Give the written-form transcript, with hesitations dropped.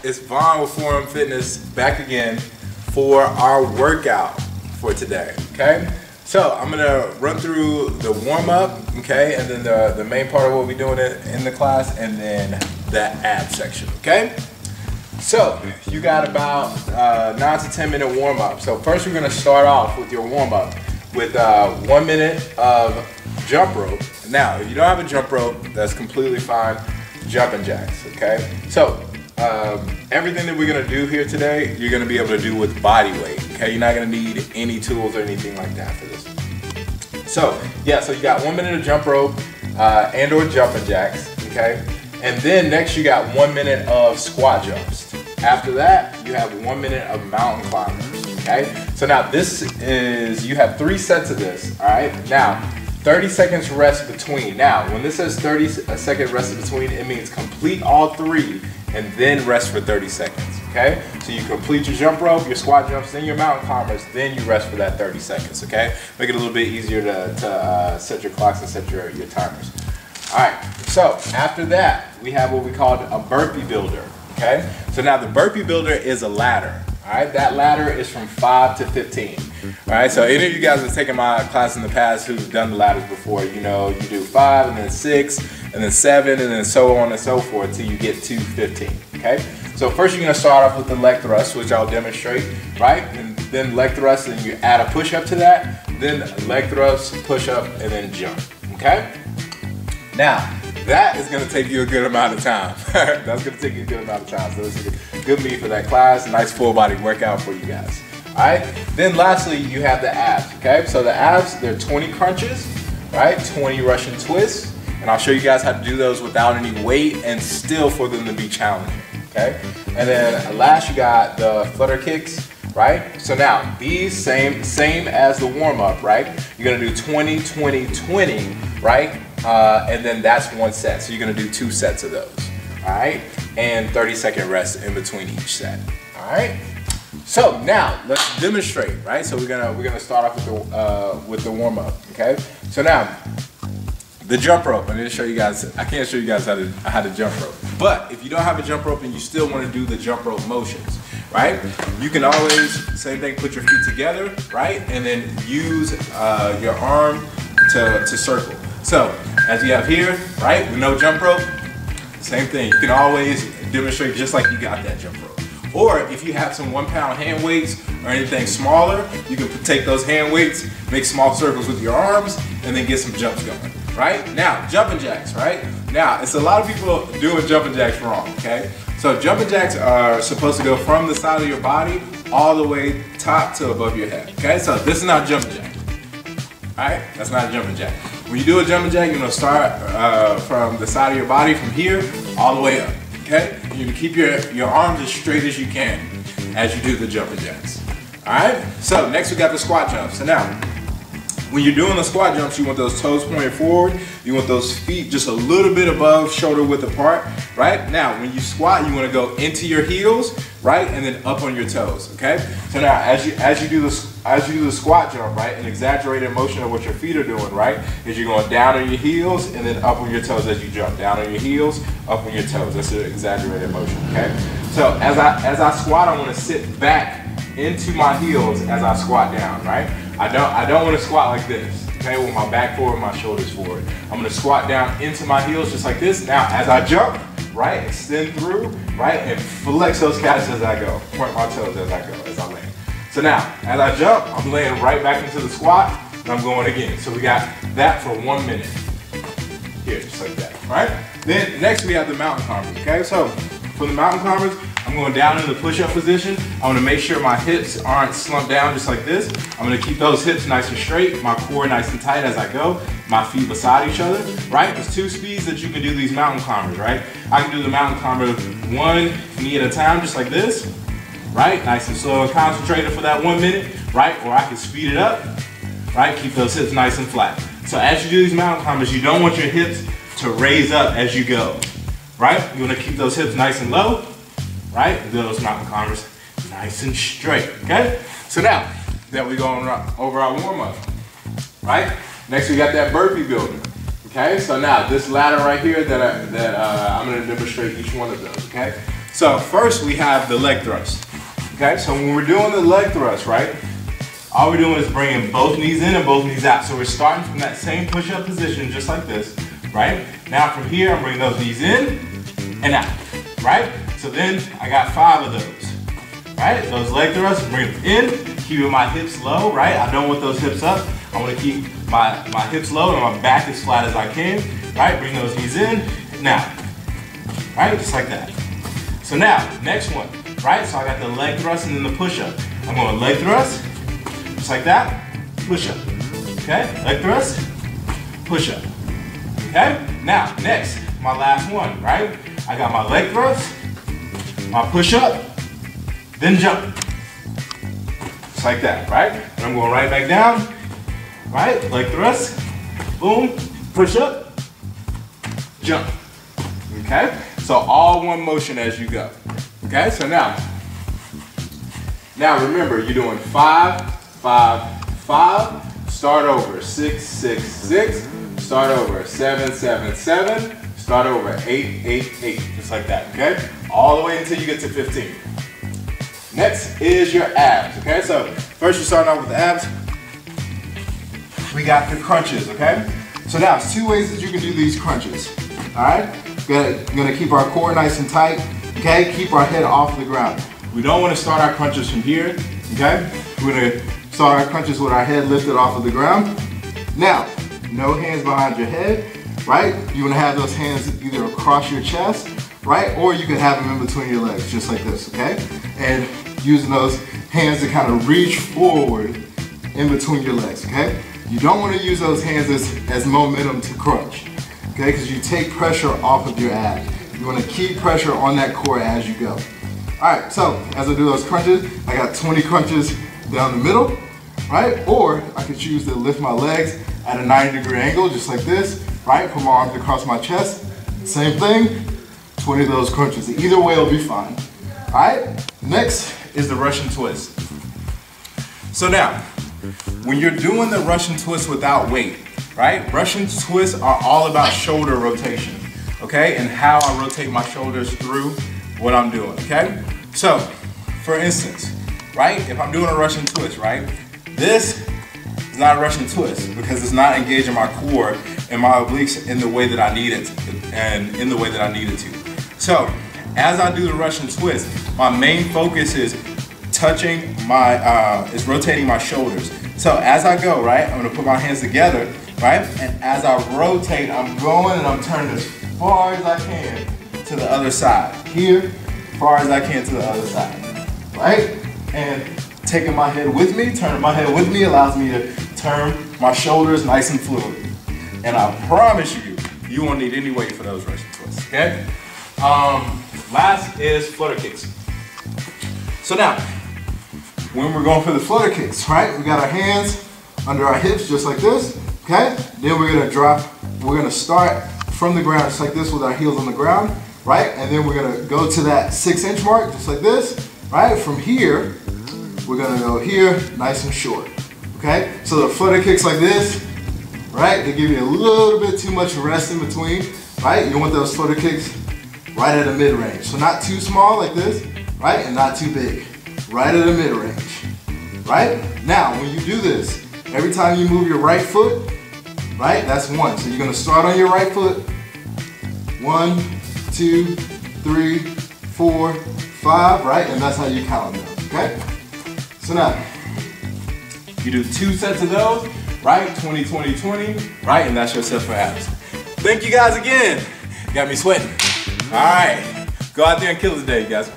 it's Vaughn with Forum Fitness back again for our workout for today, okay? So I'm gonna run through the warm-up, okay, and then the main part of what we're doing in the class, and then the ab section, okay? So you got about 9 to 10 minute warm-up. So first we're gonna start off with your warm-up with 1 minute of jump rope. Now, if you don't have a jump rope, that's completely fine. Jumping jacks, okay? So everything that we're gonna do here today, you're gonna be able to do with body weight, okay? You're not gonna need any tools or anything like that for this. So yeah, so you got 1 minute of jump rope and or jumping jacks, okay? And then next you got 1 minute of squat jumps. After that, you have 1 minute of mountain climbers, okay? So now this is, you have 3 sets of this, all right? Now, 30 seconds rest between. Now, when this says 30-second rest between, it means complete all 3 and then rest for 30 seconds, okay? So you complete your jump rope, your squat jumps, then your mountain climbers, then you rest for that 30 seconds, okay? Make it a little bit easier to set your clocks and set your timers. All right, so after that, we have what we call a burpee builder, okay? So now the burpee builder is a ladder, all right? That ladder is from 5 to 15. All right, so any of you guys have taken my class in the past who've done the ladders before, you know, you do 5 and then 6 and then 7 and then so on and so forth till you get to 15, okay? So first you're gonna start off with the leg thrust, which I'll demonstrate, right? And then leg thrust, and you add a push up to that, then leg thrust, push up, and then jump, okay? Now, that is gonna take you a good amount of time. That's gonna take you a good amount of time. So this is a good meet for that class, a nice full body workout for you guys. All right, then lastly, you have the abs, okay? So the abs, they're 20 crunches, right? 20 Russian twists, and I'll show you guys how to do those without any weight and still for them to be challenging, okay? And then last, you got the flutter kicks, right? So now, these same as the warm-up, right? You're gonna do 20, 20, 20, right? And then that's 1 set, so you're gonna do 2 sets of those, all right? And 30-second rest in between each set, all right? So now let's demonstrate, right? So we're gonna start off with the warm up, okay? So now the jump rope. I'm gonna show you guys. I can't show you guys how to jump rope, but if you don't have a jump rope and you still want to do the jump rope motions, right? You can always same thing. Put your feet together, right? And then use your arm to circle. So as you have here, right? With no jump rope, same thing. You can always demonstrate just like you got that jump rope. Or if you have some 1 pound hand weights or anything smaller, you can take those hand weights, make small circles with your arms, and then get some jumps going, right? Now, jumping jacks, right? Now, it's a lot of people doing jumping jacks wrong, okay? So jumping jacks are supposed to go from the side of your body all the way top to above your head, okay? So this is not a jumping jack, all right? That's not a jumping jack. When you do a jumping jack, you're gonna start from the side of your body from here all the way up. Okay? You're gonna keep your arms as straight as you can as you do the jumping jacks. Alright? So next we got the squat jumps. So now, when you're doing the squat jumps, you want those toes pointed forward. You want those feet just a little bit above shoulder width apart. Right? Now, when you squat, you wanna go into your heels, right? And then up on your toes. Okay? So now as you do the squat jump, right? An exaggerated motion of what your feet are doing, right? Is you're going down on your heels and then up on your toes as you jump. Down on your heels, up on your toes. That's an exaggerated motion, okay? So as I squat, I want to sit back into my heels as I squat down, right? I don't want to squat like this, okay? With my back forward, my shoulders forward. I'm going to squat down into my heels just like this. Now as I jump, right? Extend through, right? And flex those calves as I go. Point my toes as I go, as I land. So now, as I jump, I'm laying right back into the squat, and I'm going again. So we got that for 1 minute. Here, just like that, right? Then next we have the mountain climbers, okay? So for the mountain climbers, I'm going down in the push-up position. I want to make sure my hips aren't slumped down just like this. I'm going to keep those hips nice and straight, my core nice and tight as I go, my feet beside each other, right? There's 2 speeds that you can do these mountain climbers, right? I can do the mountain climber 1 knee at a time, just like this. Right? Nice and slow and concentrated for that 1 minute, right? Or I can speed it up, right? Keep those hips nice and flat. So as you do these mountain climbers, you don't want your hips to raise up as you go, right? You want to keep those hips nice and low, right? And do those mountain climbers nice and straight, okay? So now that we go over our warm-up, right? Next we got that burpee builder, okay? So now this ladder right here that I'm going to demonstrate each one of those, okay? So first we have the leg thrust. Okay, so when we're doing the leg thrust, right, all we're doing is bringing both knees in and both knees out. So we're starting from that same push-up position, just like this, right? Now from here, I'm bringing those knees in and out, right? So then I got 5 of those, right? Those leg thrusts, bring them in, keeping my hips low, right? I don't want those hips up. I want to keep my hips low and my back as flat as I can, right? Bring those knees in and out, right? Just like that. So now, next one, right? So I got the leg thrust and then the push-up. I'm going leg thrust, just like that, push-up, okay? Leg thrust, push-up, okay? Now, next, my last one, right? I got my leg thrust, my push-up, then jump. Just like that, right? And I'm going right back down, right? Leg thrust, boom, push-up, jump, okay? So all one motion as you go. Okay, so now remember, you're doing 5, 5, 5, start over, 6, 6, 6, start over, 7, 7, 7, start over, 8, 8, 8, just like that, okay? All the way until you get to 15. Next is your abs, okay? So first you're starting off with the abs. We got the crunches, okay? So now, there's 2 ways that you can do these crunches, all right? We're gonna keep our core nice and tight, okay? Keep our head off the ground. We don't wanna start our crunches from here, okay? We're gonna start our crunches with our head lifted off of the ground. Now, no hands behind your head, right? You wanna have those hands either across your chest, right? Or you can have them in between your legs, just like this, okay? And using those hands to kind of reach forward in between your legs, okay? You don't wanna use those hands as momentum to crunch. Okay, because you take pressure off of your abs. You want to keep pressure on that core as you go. All right, so as I do those crunches, I got 20 crunches down the middle, right? Or I could choose to lift my legs at a 90-degree angle, just like this, right? Put my arms across my chest. Same thing, 20 of those crunches. Either way will be fine. All right, next is the Russian twist. So now, when you're doing the Russian twist without weight, right? Russian twists are all about shoulder rotation, okay? And how I rotate my shoulders through what I'm doing, okay? So, for instance, right? If I'm doing a Russian twist, right? This is not a Russian twist because it's not engaging my core and my obliques in the way that I need it and in the way that I need it to. So, as I do the Russian twist, my main focus is touching my, is rotating my shoulders. So as I go, right, I'm gonna put my hands together, right? And as I rotate, I'm going and I'm turning as far as I can to the other side. Here, far as I can to the other side, right? And taking my head with me, turning my head with me allows me to turn my shoulders nice and fluid. And I promise you, you won't need any weight for those Russian twists, okay? Last is flutter kicks. So now, when we're going for the flutter kicks, right? We got our hands under our hips just like this, okay? Then we're gonna drop, we're gonna start from the ground just like this with our heels on the ground, right? And then we're gonna go to that 6-inch mark just like this, right? From here, we're gonna go here, nice and short, okay? So the flutter kicks like this, right? They give you a little bit too much rest in between, right? You want those flutter kicks right at a mid-range. So not too small like this, right? And not too big. Right at a mid-range, right? Now, when you do this, every time you move your right foot, right, that's 1. So you're gonna start on your right foot. 1, 2, 3, 4, 5, right? And that's how you count them, okay? So now, you do 2 sets of those, right? 20, 20, 20, right? And that's your set for abs. Thank you guys again. Got me sweating. All right, go out there and kill it today, guys.